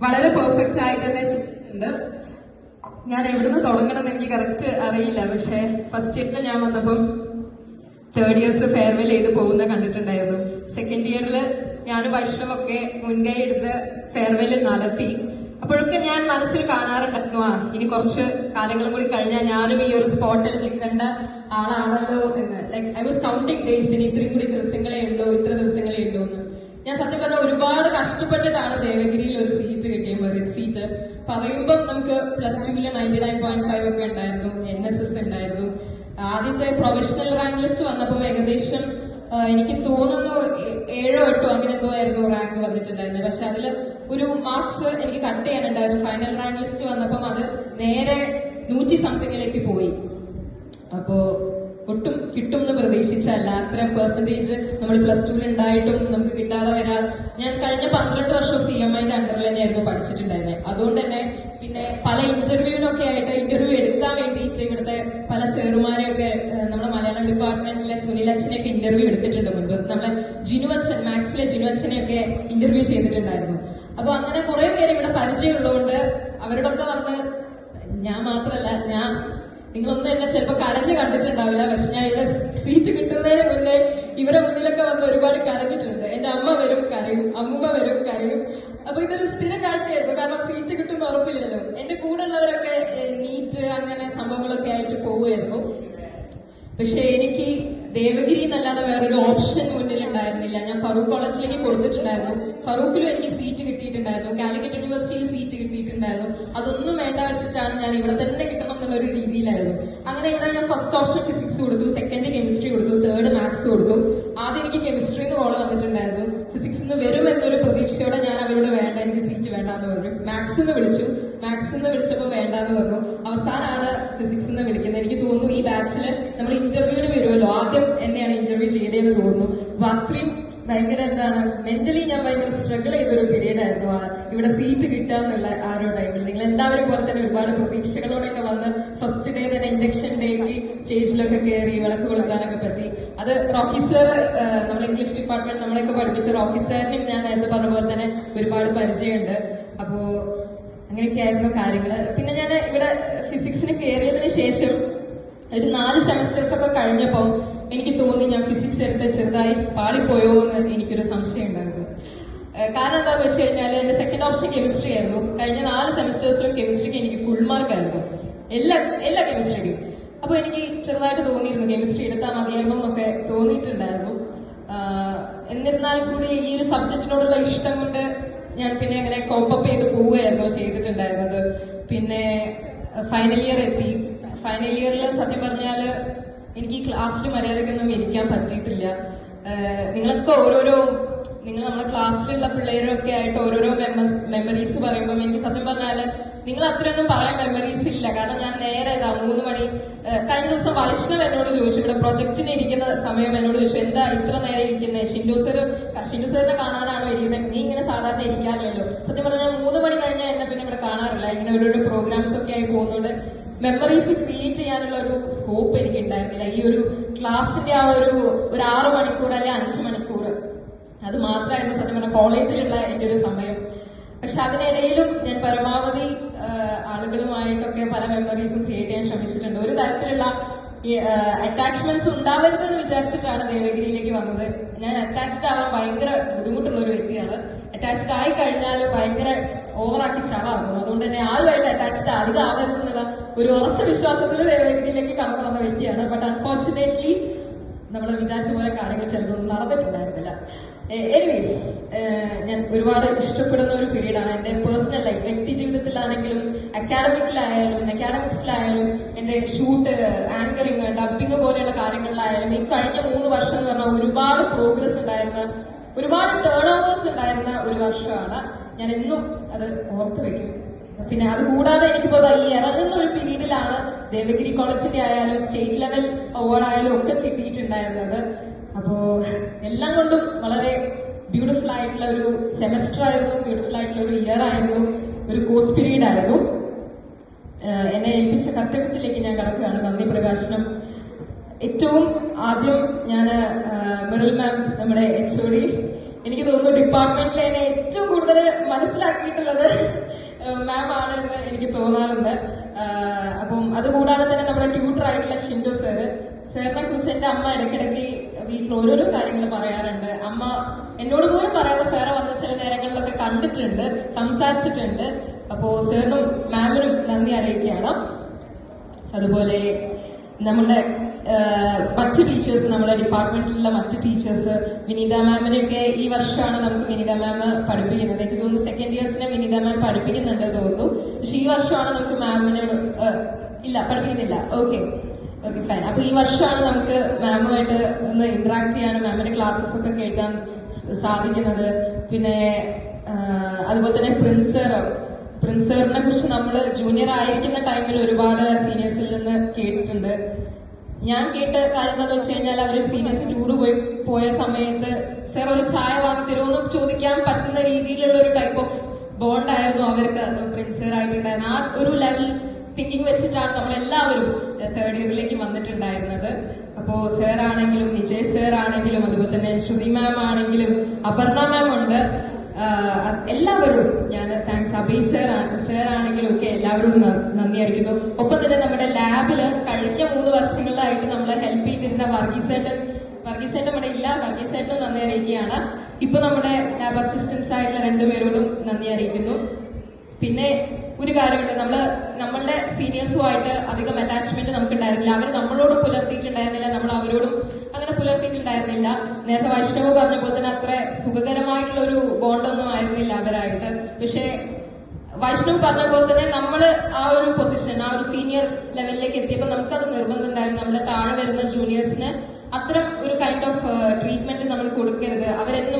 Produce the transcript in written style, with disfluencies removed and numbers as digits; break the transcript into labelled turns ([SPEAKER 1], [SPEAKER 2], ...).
[SPEAKER 1] വളരെ പെർഫെക്റ്റ് ആയിട്ട് തന്നെ ചെയ്തിട്ടുണ്ട്. ഞാൻ എവിടുന്ന് തുടങ്ങണമെന്ന് എനിക്ക് കറക്റ്റ് അറിയില്ല. പക്ഷെ ഫസ്റ്റ് ഇയറിൽ ഞാൻ വന്നപ്പം തേർഡ് ഇയേഴ്സ് ഫെയർവെൽ ചെയ്ത് പോകുന്ന കണ്ടിട്ടുണ്ടായിരുന്നു. സെക്കൻഡ് ഇയറിൽ ഞാനും വൈഷ്ണവൊക്കെ മുൻകൈ എടുത്ത് ഫെയർവെൽ നടത്തി. അപ്പോഴൊക്കെ ഞാൻ മനസ്സിൽ കാണാറുണ്ടായിരുന്നു, ഇനി കുറച്ച് കാലങ്ങളും കൂടി കഴിഞ്ഞാൽ ഞാനും ഈ ഒരു സ്പോട്ടിൽ നിൽക്കേണ്ട ആളാണല്ലോ എന്ന്. Like I was counting days, ഇനി ഇത്രയും കൂടി ദിവസങ്ങളേ ഉള്ളൂ, ഇത്ര ദിവസങ്ങളേ ഉള്ളൂ എന്ന്. ഞാൻ സത്യം പറഞ്ഞാൽ ഒരുപാട് കഷ്ടപ്പെട്ടിട്ടാണ് ദേവഗിരിയിൽ ഒരു സീറ്റ് കിട്ടിയത്, മെറിറ്റ് സീറ്റ്. പറയുമ്പം നമുക്ക് +2 99.5 ഒക്കെ ഉണ്ടായിരുന്നു, NSS ഉണ്ടായിരുന്നു. ആദ്യത്തെ പ്രൊഫഷണൽ റാങ്ക് ലിസ്റ്റ് വന്നപ്പോൾ ഏകദേശം എനിക്ക് തോന്നുന്നു 7 or 8 അങ്ങനെ എന്തോ ആയിരുന്നു റാങ്ക് വന്നിട്ടുണ്ടായിരുന്നത്. പക്ഷെ അതിൽ ഒരു മാർക്സ് എനിക്ക് കട്ട് ചെയ്യാനുണ്ടായിരുന്നു. ഫൈനൽ റാങ്ക് ലിസ്റ്റ് വന്നപ്പം അത് നേരെ 100 സംതിങ്ങിലേക്ക് പോയി. അപ്പോ ഒട്ടും കിട്ടും എന്ന് പ്രതീക്ഷിച്ചല്ല. അത്ര പെർസെന്റേജ് നമ്മൾ +2 ഉണ്ടായിട്ടും നമുക്ക് കിട്ടാതെ വരാൻ. ഞാൻ കഴിഞ്ഞ 12 വർഷം CMIന്റെ അണ്ടറിൽ തന്നെയായിരുന്നു പഠിച്ചിട്ടുണ്ടായിരുന്നത്. അതുകൊണ്ട് തന്നെ പിന്നെ പല ഇന്റർവ്യൂവിനൊക്കെ ആയിട്ട് ഇന്റർവ്യൂ എടുക്കാൻ വേണ്ടിയിട്ട് ഇവിടുത്തെ പല സാറുമാരെയൊക്കെ നമ്മുടെ മലയാളം ഡിപ്പാർട്ട്മെന്റിലെ സുനിലച്ഛനെയൊക്കെ ഇന്റർവ്യൂ എടുത്തിട്ടുണ്ട് മുൻപ്. നമ്മളെ ജിനുവച്ചൻ, മാത്സിലെ ജിനുവച്ചനെയൊക്കെ ഇന്റർവ്യൂ ചെയ്തിട്ടുണ്ടായിരുന്നു. അപ്പൊ അങ്ങനെ കുറെ പേര് ഇവിടെ പരിചയമുള്ളതുകൊണ്ട് അവരോടൊക്കെ വന്ന്, ഞാൻ മാത്രമല്ല, നിങ്ങളൊന്നും എന്നെ ചിലപ്പോൾ കരഞ്ഞ് കണ്ടിട്ടുണ്ടാവില്ല. പക്ഷെ ഞാൻ ഇവിടെ സീറ്റ് കിട്ടുന്നതിന് മുന്നേ ഇവരെ മുന്നിലൊക്കെ വന്ന് ഒരുപാട് കരഞ്ഞിട്ടുണ്ട്. എന്റെ അമ്മ വരും കരയും, അമ്മൂമ്മ വരും കരയും. അപ്പൊ ഇതൊരു സ്ഥിരം കാഴ്ചയായിരുന്നു. കാരണം സീറ്റ് കിട്ടുന്ന ഉറപ്പില്ലല്ലോ. എന്റെ കൂടെ ഉള്ളവരൊക്കെ നീറ്റ് അങ്ങനെ സംഭവങ്ങളൊക്കെ ആയിട്ട് പോവുമായിരുന്നു. പക്ഷെ എനിക്ക് ദേവഗിരി എന്നല്ലാതെ വേറൊരു ഓപ്ഷൻ മുന്നിൽ ഉണ്ടായിരുന്നില്ല. ഞാൻ ഫറൂഖ് കോളേജിലേക്ക് കൊടുത്തിട്ടുണ്ടായിരുന്നു. ഫറൂഖിലും എനിക്ക് സീറ്റ് കിട്ടിയിട്ടുണ്ടായിരുന്നു. കാലിക്കറ്റ് യൂണിവേഴ്സിറ്റിയിൽ സീറ്റ് കിട്ടിയിട്ടുണ്ടായിരുന്നു. അതൊന്നും വേണ്ട വെച്ചിട്ടാണ് ഞാൻ ഇവിടെ തന്നെ കിട്ടണം എന്നുള്ളൊരു രീതിയിലായിരുന്നു. അങ്ങനെ ഇവിടെ ഞാൻ ഫസ്റ്റ് ഓപ്ഷൻ ഫിസിക്സ് കൊടുത്തു, സെക്കൻഡ് കെമിസ്ട്രി കൊടുത്തു, തേർഡ് മാത്സ് കൊടുത്തു. ആദ്യം എനിക്ക് കെമിസ്ട്രിന്ന് കോള് വന്നിട്ടുണ്ടായിരുന്നു. ഫിസിക്സ് നിന്ന് വരും എന്നൊരു പ്രതീക്ഷയോടെ ഞാൻ അവരോട് വേണ്ട, എനിക്ക് സീറ്റ് വേണ്ടാന്ന് പറഞ്ഞു. മാത്സിന്ന് വിളിച്ചപ്പോൾ വേണ്ടാന്ന് പറഞ്ഞു. അവസാനമാണ് ഫിസിക്സ് എന്ന് വിളിക്കുന്നത്. എനിക്ക് തോന്നുന്നു ഈ ബാച്ചില് നമ്മൾ ഇന്റർവ്യൂവിന് വരുമല്ലോ, ആദ്യം എന്നെയാണ് ഇന്റർവ്യൂ ചെയ്തതെന്ന് തോന്നുന്നു. അപ്പൊ അത്രയും ഭയങ്കര മെന്റലി ഞാൻ ഭയങ്കര സ്ട്രഗിൾ ചെയ്തൊരു പീരീഡ് ആയിരുന്നു ഇവിടെ സീറ്റ് കിട്ടാന്നുള്ള ആ ഒരു ടൈമിൽ. നിങ്ങൾ എല്ലാവരും പോലെ തന്നെ ഒരുപാട് പ്രതീക്ഷകളോടെയൊക്കെ വന്ന് ഫസ്റ്റ് ഡേ തന്നെ ഇൻഡക്ഷൻ ഡേക്ക് സ്റ്റേജിലൊക്കെ കയറി വിളക്ക് കൊളുത്താനൊക്കെ പറ്റി. അത് റോക്കി സർ, നമ്മുടെ ഇംഗ്ലീഷ് ഡിപ്പാർട്ട്മെന്റ് നമ്മളെയൊക്കെ പഠിപ്പിച്ച റോക്കി സാറിനും ഞാൻ നേരത്തെ പറഞ്ഞ പോലെ തന്നെ ഒരുപാട് പരിചയമുണ്ട്. അപ്പോ അങ്ങനെയൊക്കെയായിരുന്നു കാര്യങ്ങള്. പിന്നെ ഞാൻ ഇവിടെ ഫിസിക്സിന് കയറിയതിന് ശേഷം ഒരു 4 സെമസ്റ്റേഴ്സ് ഒക്കെ കഴിഞ്ഞപ്പോൾ എനിക്ക് തോന്നി ഞാൻ ഫിസിക്സ് എടുത്ത് ചെറുതായി പാളിപ്പോയോ എന്ന് എനിക്കൊരു സംശയം ഉണ്ടായിരുന്നു. കാരണം എന്താന്ന് വെച്ച് കഴിഞ്ഞാൽ എന്റെ സെക്കൻഡ് ഓപ്ഷൻ കെമിസ്ട്രി ആയിരുന്നു. കഴിഞ്ഞ 4 സെമസ്റ്റേഴ്സിലും കെമിസ്ട്രിക്ക് എനിക്ക് ഫുൾ മാർക്ക് ആയിരുന്നു, എല്ലാ കെമിസ്ട്രിക്കും. അപ്പൊ എനിക്ക് ചെറുതായിട്ട് തോന്നിയിരുന്നു കെമിസ്ട്രി എടുത്താൽ മതിയായിരുന്നു എന്നൊക്കെ തോന്നിയിട്ടുണ്ടായിരുന്നു. എന്നിരുന്നാൽ കൂടി ഈ ഒരു സബ്ജക്റ്റിനോടുള്ള ഇഷ്ടം കൊണ്ട് ഞാൻ പിന്നെ അങ്ങനെ കോപ്പപ്പ് ചെയ്ത് പോവുകയായിരുന്നു ചെയ്തിട്ടുണ്ടായിരുന്നത്. പിന്നെ ഫൈനൽ ഇയർ എത്തി. ഫൈനൽ ഇയറിൽ സത്യം പറഞ്ഞാൽ എനിക്ക് ക്ലാസ്സിൽ മര്യാദക്കൊന്നും ഇരിക്കാൻ പറ്റിയിട്ടില്ല. നിങ്ങളൊക്കെ നിങ്ങൾ നമ്മുടെ ക്ലാസ്സിലുള്ള പിള്ളേരൊക്കെ ആയിട്ട് ഓരോരോ മെമ്മറീസ് പറയുമ്പോൾ എനിക്ക് സത്യം പറഞ്ഞാൽ നിങ്ങൾ അത്രയൊന്നും പറയാൻ മെമ്മറീസ് ഇല്ല. കാരണം ഞാൻ നേരെ 3 മണി കഴിഞ്ഞ ദിവസം വൈഷ്ണവ് എന്നോട് ചോദിച്ചു, ഇവിടെ പ്രൊജക്ടിന് ഇരിക്കുന്ന സമയം എന്നോട് ചോദിച്ചു, എന്താ ഇത്ര നേരം ഇരിക്കുന്നത്, ഷിൻഡു സാറിനെ കാണാനാണോ ഇരിക്കുന്നത്, നീ ഇങ്ങനെ സാധാരണ ഇരിക്കാറില്ലല്ലോ. സത്യം പറഞ്ഞാൽ 3 മണി കഴിഞ്ഞാൽ എന്നെ പിന്നെ ഇവിടെ കാണാറില്ല. ഇങ്ങനെ ഓരോരോ പ്രോഗ്രാംസ് ഒക്കെ ആയി പോകുന്നതുകൊണ്ട് മെമ്മറീസ് ക്രിയേറ്റ് ചെയ്യാനുള്ള ഒരു സ്കോപ്പ് എനിക്ക് ഉണ്ടായിരുന്നില്ല. ഈ ഒരു ക്ലാസ്സിന്റെ ആ ഒരു 6 മണിക്കൂർ അല്ലെ 5 മണിക്കൂർ അത് മാത്രമായിരുന്നു സത്യം പറഞ്ഞാൽ കോളേജിലുള്ള എൻ്റെ ഒരു സമയം. പക്ഷെ അതിനിടയിലും ഞാൻ പരമാവധി ആളുകളുമായിട്ടൊക്കെ പല മെമ്മറീസും ക്രിയേറ്റ് ചെയ്യാൻ ശ്രമിച്ചിട്ടുണ്ട്. ഒരു തരത്തിലുള്ള അറ്റാച്ച്മെന്റ്സ് ഉണ്ടാവരുതെന്ന് വിചാരിച്ചിട്ടാണ് ദേവഗിരിയിലേക്ക് വന്നത്. ഞാൻ അറ്റാച്ച്ഡ് ആവാൻ ഭയങ്കര ബുദ്ധിമുട്ടുള്ള ഒരു വ്യക്തിയാണ്. അറ്റാച്ച്ഡ് ആയി കഴിഞ്ഞാൽ ഭയങ്കര ഓവറാക്കി ചളാകും. അതുകൊണ്ട് തന്നെ ആരുമായിട്ട് അറ്റാച്ച്ഡ് അധികം ആവരുതെന്നുള്ള ഒരു ഉറച്ച വിശ്വാസത്തിൽ ദേവഗിരിയിലേക്ക് കടന്നു വന്ന വ്യക്തിയാണ്. ബട്ട് അൺഫോർച്ചുനേറ്റ്ലി നമ്മൾ വിചാരിച്ച പോലെ കാര്യങ്ങൾ ചിലതൊന്നും നടന്നിട്ടുണ്ടായിരുന്നില്ല. എനിവേസ്, ഞാൻ ഒരുപാട് ഇഷ്ടപ്പെടുന്ന ഒരു പീരീഡാണ് എന്റെ പേഴ്സണൽ ലൈഫ്. വ്യക്തി ജീവിതത്തിലാണെങ്കിലും അക്കാഡമിക്സിലായാലും എന്റെ ഷൂട്ട്, ആങ്കറിങ്, ഡബിങ് പോലെയുള്ള കാര്യങ്ങളിലായാലും ഈ കഴിഞ്ഞ 3 വർഷം എന്ന് പറഞ്ഞാൽ ഒരുപാട് പ്രോഗ്രസ് ഉണ്ടായിരുന്ന, ഒരുപാട് ടേൺ ഓവേഴ്സ് ഉണ്ടായിരുന്ന ഒരു വർഷമാണ്. ഞാൻ എന്നും അത് ഓർത്ത് വെക്കും. പിന്നെ അത് കൂടാതെ എനിക്കിപ്പോ ഈ ഇറങ്ങുന്ന ഒരു പീരീഡിലാണ് ദേവഗിരി കോളേജിന്റെ ആയാലും സ്റ്റേറ്റ് ലെവൽ അവാർഡ് ആയാലും ഒക്കെ കിട്ടിയിട്ടുണ്ടായിരുന്നത്. അപ്പോ എല്ലാം കൊണ്ടും വളരെ ബ്യൂട്ടിഫുൾ ആയിട്ടുള്ള ഒരു സെമസ്റ്റർ ആയിരുന്നു, ബ്യൂട്ടിഫുൾ ആയിട്ടുള്ള ഒരു ഇയർ ആയിരുന്നു, ഒരു കോഴ്സ് പീരീഡ് ആയിരുന്നു. എന്നെ ഏൽപ്പിച്ച കർത്തവ്യത്തിലേക്ക് ഞാൻ കടക്കുകയാണ്. നന്ദി പ്രകാശനം. ഏറ്റവും ആദ്യം ഞാൻ മെറിൽ മാം, നമ്മുടെ HOD, എനിക്ക് തോന്നുന്നു ഡിപ്പാർട്ട്മെന്റിൽ എന്നെ ഏറ്റവും കൂടുതൽ മനസ്സിലാക്കിയിട്ടുള്ളത് മാം ആണ് എന്ന് എനിക്ക് തോന്നാറുണ്ട്. അപ്പം അതുകൂടാതെ തന്നെ നമ്മുടെ ട്യൂട്ടർ ആയിട്ടുള്ള ഷിൻഡു സാറിനെ കുറിച്ച് എന്റെ അമ്മ ഇടയ്ക്കിടയ്ക്ക് വീട്ടിൽ ഓരോരോ കാര്യങ്ങൾ പറയാറുണ്ട്. അമ്മ എന്നോട് പോലും പറയാതെ സാറെ വന്ന ചില നേരങ്ങളിലൊക്കെ കണ്ടിട്ടുണ്ട്, സംസാരിച്ചിട്ടുണ്ട്. അപ്പോ സാറിനും മാമിനും നന്ദി അറിയിക്കുകയാണ്. അതുപോലെ നമ്മുടെ മറ്റ് ടീച്ചേഴ്സ്, നമ്മുടെ ഡിപ്പാർട്ട്മെന്റിലുള്ള മറ്റ് ടീച്ചേഴ്സ്, വിനീത മാമിനെയൊക്കെ ഈ വർഷമാണ് നമുക്ക് വിനീത മാം പഠിപ്പിക്കുന്നത്. എനിക്ക് തോന്നുന്നു സെക്കൻഡ് ഇയേഴ്സിനെ വിനീത മാം പഠിപ്പിക്കുന്നുണ്ട് തോന്നുന്നു. പക്ഷെ ഈ വർഷമാണ് നമുക്ക് മാമിന് ഇല്ല പഠിപ്പിക്കുന്നില്ല. Okay fine. അപ്പൊ ഈ വർഷമാണ് നമുക്ക് മാമുമായിട്ട് ഒന്ന് ഇന്ററാക്ട് ചെയ്യാനും മാമിന്റെ ക്ലാസ്സസ് ഒക്കെ കേൾക്കാൻ സാധിക്കുന്നത്. പിന്നെ അതുപോലെ തന്നെ പ്രിൻസറിനെ കുറിച്ച് നമ്മൾ ജൂനിയർ ആയിരിക്കുന്ന ടൈമിൽ ഒരുപാട് സീനിയേഴ്സിൽ നിന്ന് കേട്ടിട്ടുണ്ട്. ഞാൻ കേട്ട കാര്യം എന്താണെന്ന് വെച്ച് കഴിഞ്ഞാൽ അവർ സീനിയേഴ്സ് ടൂറ് പോയ സമയത്ത് സാർ ഒരു ചായ വാങ്ങി തരുമോ എന്ന് ചോദിക്കാൻ പറ്റുന്ന രീതിയിലുള്ള ഒരു ടൈപ്പ് ഓഫ് ബോണ്ടായിരുന്നു അവർക്ക് പ്രിൻസർ ആയിട്ടുണ്ടായിരുന്നത്. ആ ഒരു ലെവൽ തിങ്കിങ് വെച്ചിട്ടാണ് നമ്മളെല്ലാവരും തേർഡ് ഇയറിലേക്ക് വന്നിട്ടുണ്ടായിരുന്നത്. അപ്പോ സാർ ആണെങ്കിലും വിജയ് സാർ ആണെങ്കിലും അതുപോലെ തന്നെ ശ്രുതി മാം ആണെങ്കിലും അപർണ മാം ഉണ്ട്, എല്ലാവരും ഞാൻ താങ്ക്സ്. അഭയ് സാർ ആണെങ്കിലും ഒക്കെ എല്ലാവരും നന്ദി അറിയിക്കുന്നു. ഒപ്പം തന്നെ നമ്മുടെ ലാബില് കഴിഞ്ഞ 3 വർഷങ്ങളിലായിട്ട് നമ്മളെ ഹെൽപ്പ് ചെയ്തിരുന്ന വർഗീസേട്ടൻ ഇവിടെ ഇല്ല, വർഗീസേട്ടനും നന്ദി അറിയിക്കുകയാണ്. ഇപ്പൊ നമ്മുടെ ലാബ് അസിസ്റ്റൻസ് ആയിട്ടുള്ള 2 പേരോടും നന്ദി അറിയിക്കുന്നു. പിന്നെ ഒരു കാര്യമുണ്ട്, നമ്മളുടെ സീനിയേഴ്സുമായിട്ട് അധികം അറ്റാച്ച്മെന്റ് നമുക്ക് ഉണ്ടായിരുന്നില്ല. അവർ നമ്മളോട് പുലർത്തിയിട്ടുണ്ടായിരുന്നില്ല, നമ്മൾ അവരോടും അങ്ങനെ പുലർത്തിയിട്ടുണ്ടായിരുന്നില്ല. നേരത്തെ വൈഷ്ണവ് പറഞ്ഞ പോലെ തന്നെ അത്ര സുഖകരമായിട്ടുള്ള ഒരു ബോണ്ടൊന്നും ആയിരുന്നില്ല അവരായിട്ട്. പക്ഷെ വൈഷ്ണവ് പറഞ്ഞ പോലെ തന്നെ നമ്മള് ആ ഒരു പൊസിഷൻ, ആ ഒരു സീനിയർ ലെവലിലേക്ക് എത്തിയപ്പോൾ നമുക്കത് നിർബന്ധം ഉണ്ടായിരുന്നു. നമ്മുടെ താഴെ വരുന്ന ജൂനിയേഴ്സിന് അത്തരം ഒരു കൈൻഡ് ഓഫ് ട്രീറ്റ്മെന്റ് നമ്മൾ കൊടുക്കരുത്. അവരെന്നും